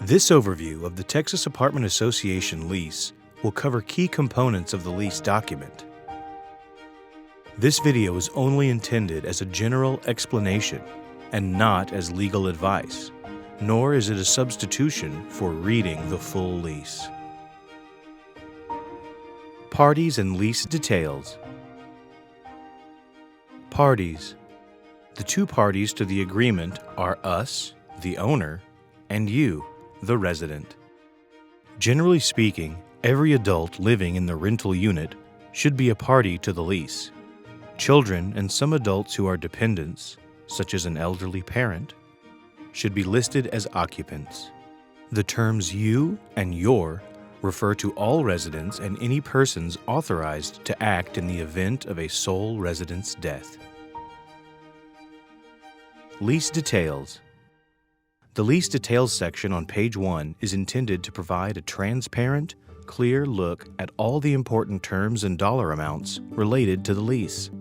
This overview of the Texas Apartment Association lease will cover key components of the lease document. This video is only intended as a general explanation and not as legal advice, nor is it a substitution for reading the full lease. Parties and lease details. Parties. The two parties to the agreement are us, the owner, and you, the resident. Generally speaking, every adult living in the rental unit should be a party to the lease. Children and some adults who are dependents, such as an elderly parent, should be listed as occupants. The terms you and your refer to all residents and any persons authorized to act in the event of a sole resident's death. Lease details. The lease details section on page 1 is intended to provide a transparent, clear look at all the important terms and dollar amounts related to the lease.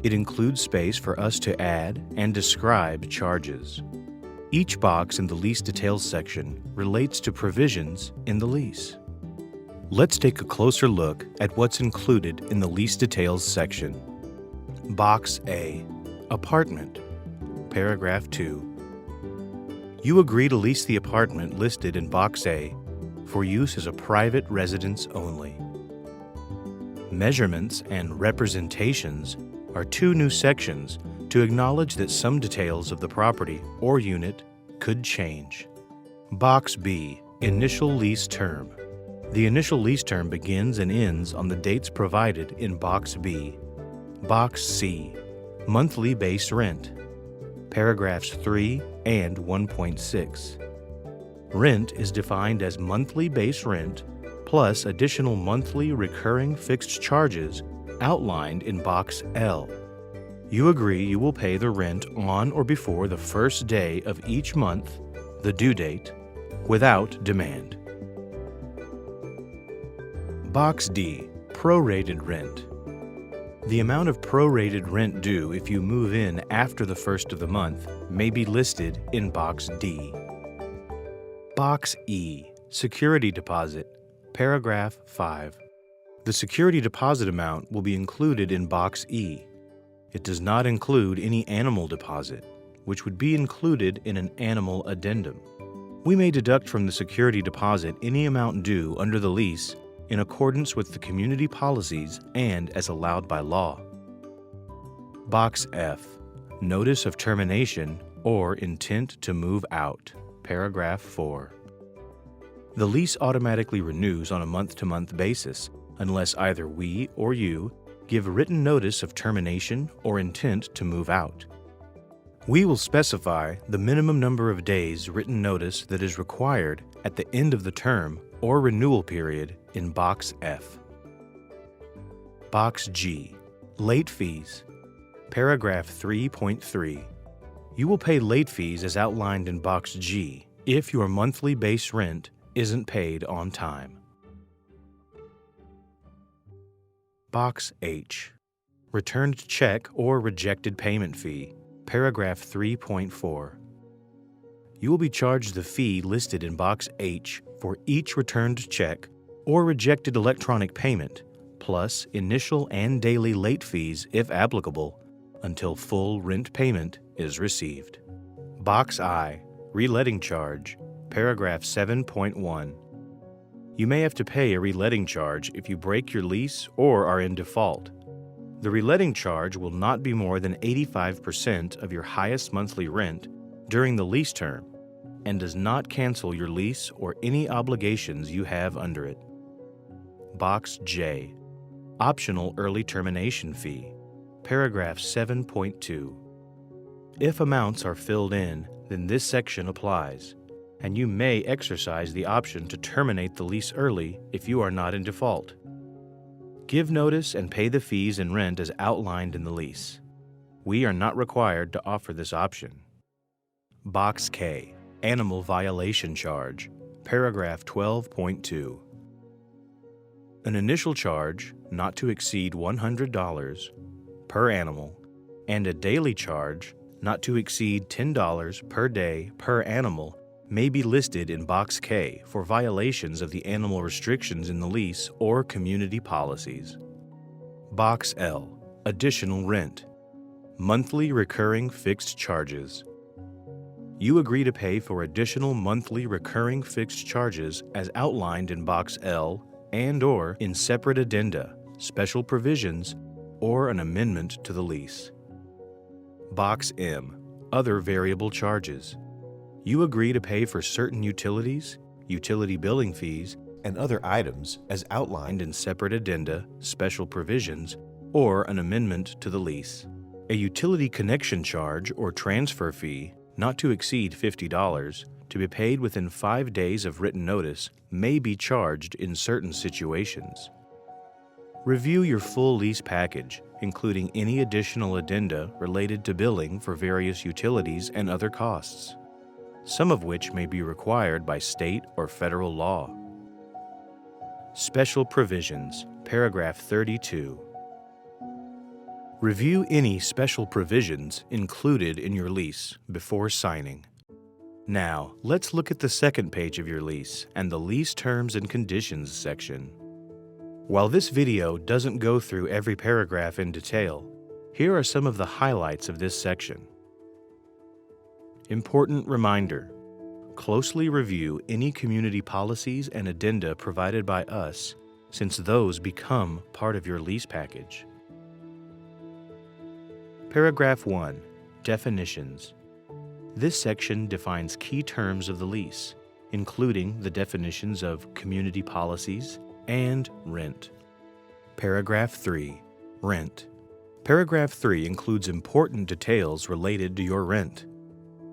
It includes space for us to add and describe charges. Each box in the lease details section relates to provisions in the lease. Let's take a closer look at what's included in the lease details section. Box A, Apartment, Paragraph 2. You agree to lease the apartment listed in Box A for use as a private residence only. Measurements and representations are two new sections to acknowledge that some details of the property or unit could change. Box B, Initial Lease Term. The initial lease term begins and ends on the dates provided in Box B. Box C, Monthly Base Rent. Paragraphs 3 and 1.6. Rent is defined as monthly base rent plus additional monthly recurring fixed charges outlined in Box L. You agree you will pay the rent on or before the first day of each month, the due date, without demand. Box D, Prorated Rent. The amount of prorated rent due if you move in after the first of the month may be listed in Box D. Box E, Security Deposit, Paragraph 5. The security deposit amount will be included in Box E. It does not include any animal deposit, which would be included in an animal addendum. We may deduct from the security deposit any amount due under the lease in accordance with the community policies and as allowed by law. Box F, Notice of Termination or Intent to Move Out, Paragraph 4. The lease automatically renews on a month-to-month basis unless either we or you give written notice of termination or intent to move out. We will specify the minimum number of days written notice that is required at the end of the term or renewal period in Box F. Box G, Late Fees, Paragraph 3.3. You will pay late fees as outlined in Box G if your monthly base rent isn't paid on time. Box H, Returned Check or Rejected Payment Fee, Paragraph 3.4. You will be charged the fee listed in Box H for each returned check or rejected electronic payment, plus initial and daily late fees if applicable, until full rent payment is received. Box I, Reletting Charge, Paragraph 7.1. You may have to pay a reletting charge if you break your lease or are in default. The reletting charge will not be more than 85% of your highest monthly rent during the lease term and does not cancel your lease or any obligations you have under it. Box J, Optional Early Termination Fee, Paragraph 7.2. If amounts are filled in, then this section applies, and you may exercise the option to terminate the lease early if you are not in default. Give notice and pay the fees and rent as outlined in the lease. We are not required to offer this option. Box K, Animal Violation Charge, Paragraph 12.2. An initial charge not to exceed $100 per animal and a daily charge not to exceed $10 per day per animal may be listed in Box K for violations of the animal restrictions in the lease or community policies. Box L, Additional Rent, Monthly Recurring Fixed Charges. You agree to pay for additional monthly recurring fixed charges as outlined in Box L and/or in separate addenda, special provisions, or an amendment to the lease. Box M, Other Variable Charges. You agree to pay for certain utilities, utility billing fees, and other items as outlined in separate addenda, special provisions, or an amendment to the lease. A utility connection charge or transfer fee not to exceed $50 to be paid within 5 days of written notice may be charged in certain situations. Review your full lease package, including any additional addenda related to billing for various utilities and other costs, some of which may be required by state or federal law. Special Provisions, Paragraph 32. Review any special provisions included in your lease before signing. Now, let's look at the second page of your lease and the Lease Terms and Conditions section. While this video doesn't go through every paragraph in detail, here are some of the highlights of this section. Important reminder: closely review any community policies and addenda provided by us, since those become part of your lease package. Paragraph 1. Definitions. This section defines key terms of the lease, including the definitions of community policies and rent. Paragraph 3. Rent. Paragraph 3 includes important details related to your rent.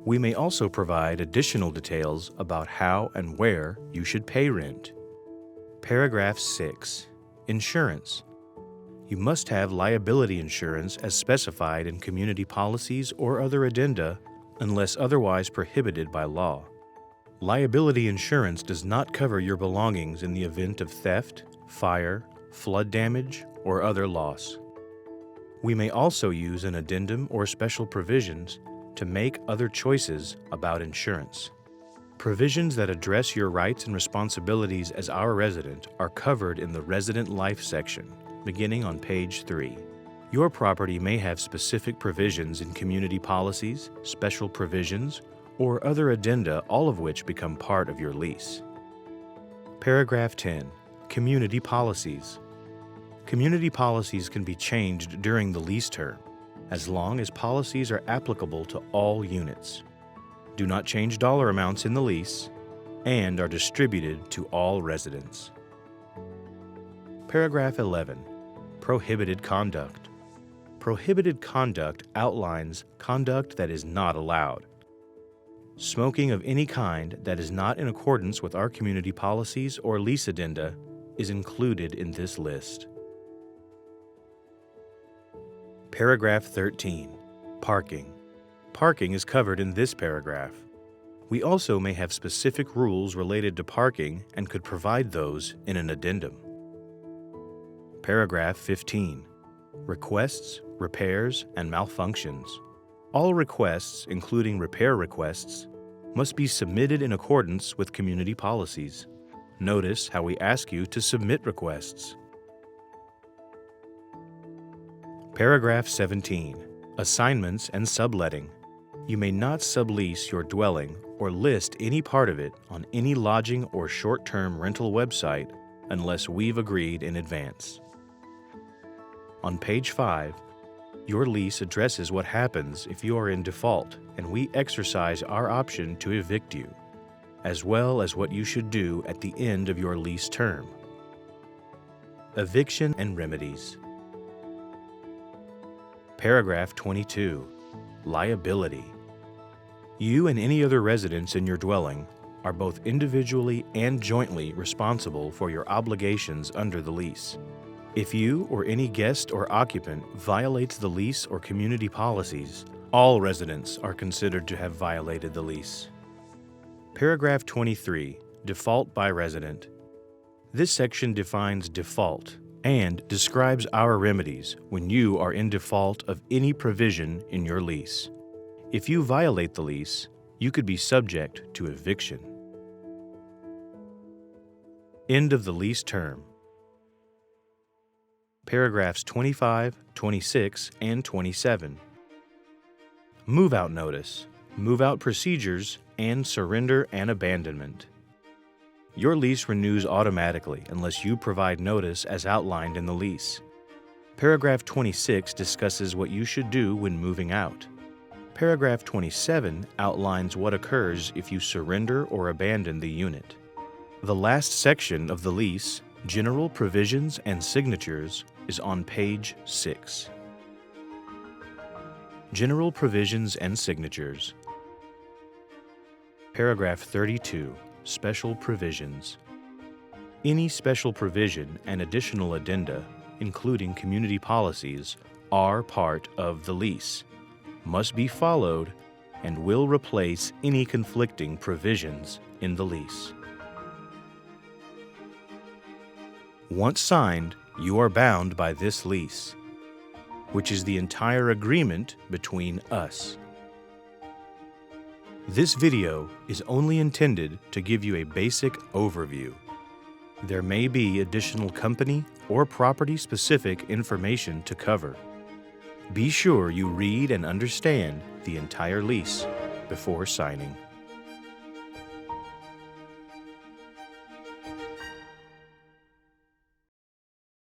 We may also provide additional details about how and where you should pay rent. Paragraph 6. Insurance. You must have liability insurance as specified in community policies or other addenda unless otherwise prohibited by law. Liability insurance does not cover your belongings in the event of theft, fire, flood damage, or other loss. We may also use an addendum or special provisions to make other choices about insurance. Provisions that address your rights and responsibilities as our resident are covered in the Resident Life section, beginning on page 3. Your property may have specific provisions in community policies, special provisions, or other addenda, all of which become part of your lease. Paragraph 10. Community policies. Community policies can be changed during the lease term, as long as policies are applicable to all units, do not change dollar amounts in the lease, and are distributed to all residents. Paragraph 11. Prohibited conduct. Prohibited conduct outlines conduct that is not allowed. Smoking of any kind that is not in accordance with our community policies or lease addenda is included in this list. Paragraph 13. Parking. Parking is covered in this paragraph. We also may have specific rules related to parking and could provide those in an addendum. Paragraph 15. Requests, repairs, and malfunctions. All requests, including repair requests, must be submitted in accordance with community policies. Notice how we ask you to submit requests. Paragraph 17. Assignments and subletting. You may not sublease your dwelling or list any part of it on any lodging or short-term rental website unless we've agreed in advance. On page 5, your lease addresses what happens if you are in default and we exercise our option to evict you, as well as what you should do at the end of your lease term. Eviction and remedies. Paragraph 22. Liability. You and any other residents in your dwelling are both individually and jointly responsible for your obligations under the lease. If you or any guest or occupant violates the lease or community policies, all residents are considered to have violated the lease. Paragraph 23. Default by resident. This section defines default and describes our remedies when you are in default of any provision in your lease. If you violate the lease, you could be subject to eviction. End of the lease term. Paragraphs 25, 26, and 27. Move-out notice, move-out procedures, and surrender and abandonment. Your lease renews automatically unless you provide notice as outlined in the lease. Paragraph 26 discusses what you should do when moving out. Paragraph 27 outlines what occurs if you surrender or abandon the unit. The last section of the lease, General Provisions and Signatures, is on page 6. General Provisions and Signatures. Paragraph 32, Special Provisions. Any special provision and additional addenda, including community policies, are part of the lease, must be followed, and will replace any conflicting provisions in the lease. Once signed, you are bound by this lease, which is the entire agreement between us. This video is only intended to give you a basic overview. There may be additional company or property-specific information to cover. Be sure you read and understand the entire lease before signing.